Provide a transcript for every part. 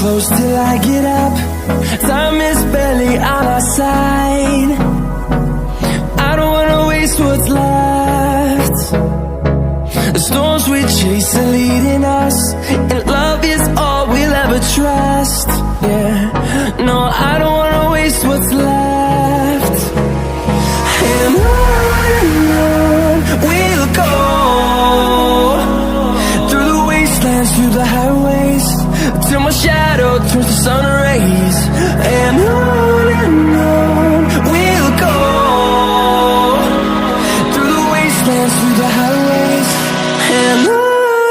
Close till I get up. Time is barely on our side. I don't wanna waste what's left. The storms we chase are leading us, and love is all we'll ever trust. Yeah, no, I don't wanna waste what's left. And on we'll go, through the wastelands, through the highways, till my shadow turns to sun rays. And on we'll go, through the wastelands, through the highways, and on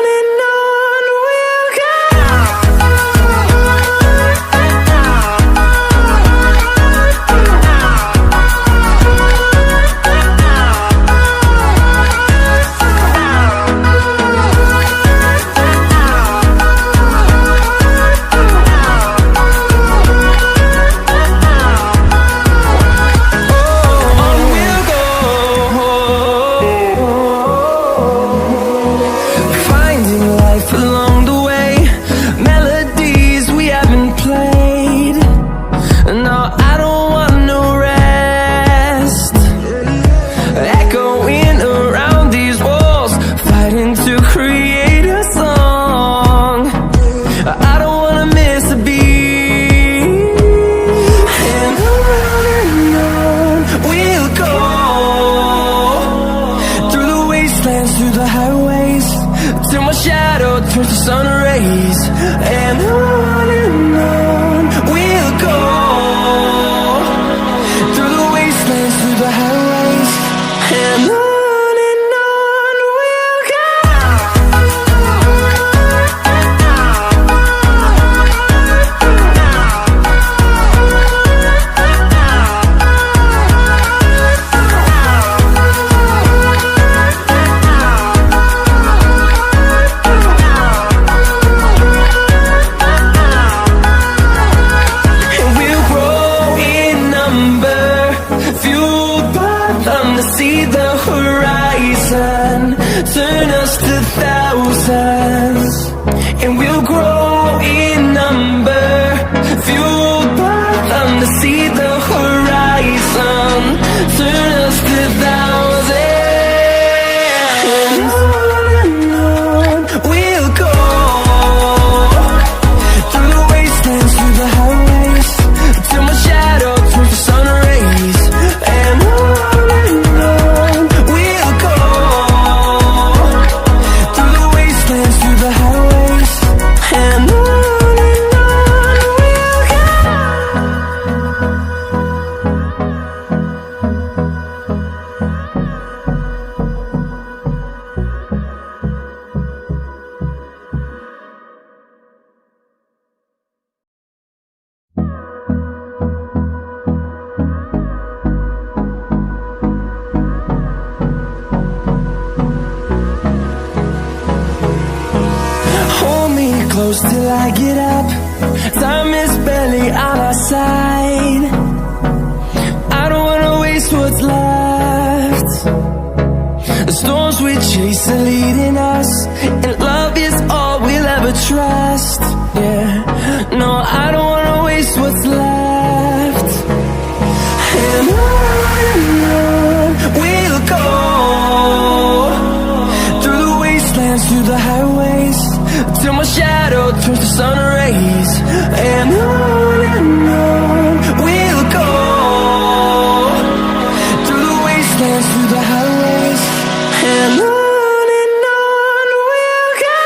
we'll go. Through the highways, till my shadow turns to sun rays. And on we'll go, through the wastelands, through the highways, and on we'll go. See the horizon, turn us to thousands, and we'll grow in number, fueled by them to see the horizon, turn us to thousands. And on we'll go, through the wastelands, through the highways, till my shadow turns to sun rays. And close till I get up. Time is barely on our side. I don't wanna waste what's left. The storms we chase are leading us, and love is all we'll ever trust. Yeah, no, I don't wanna waste what's left. And on we'll go, through the wastelands, through the highways, till my shadow turns to sun rays. And on we'll go, through the wastelands, through the highways, and on we'll go.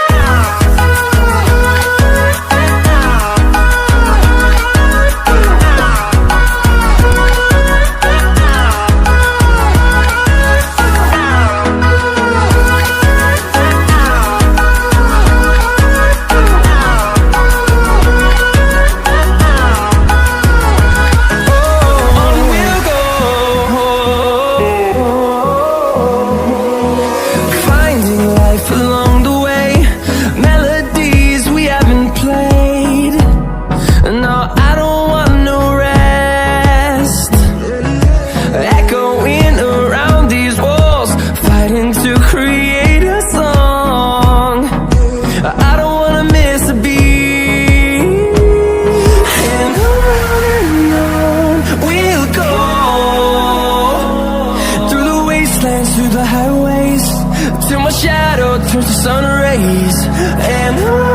till my shadow turns to sun rays. And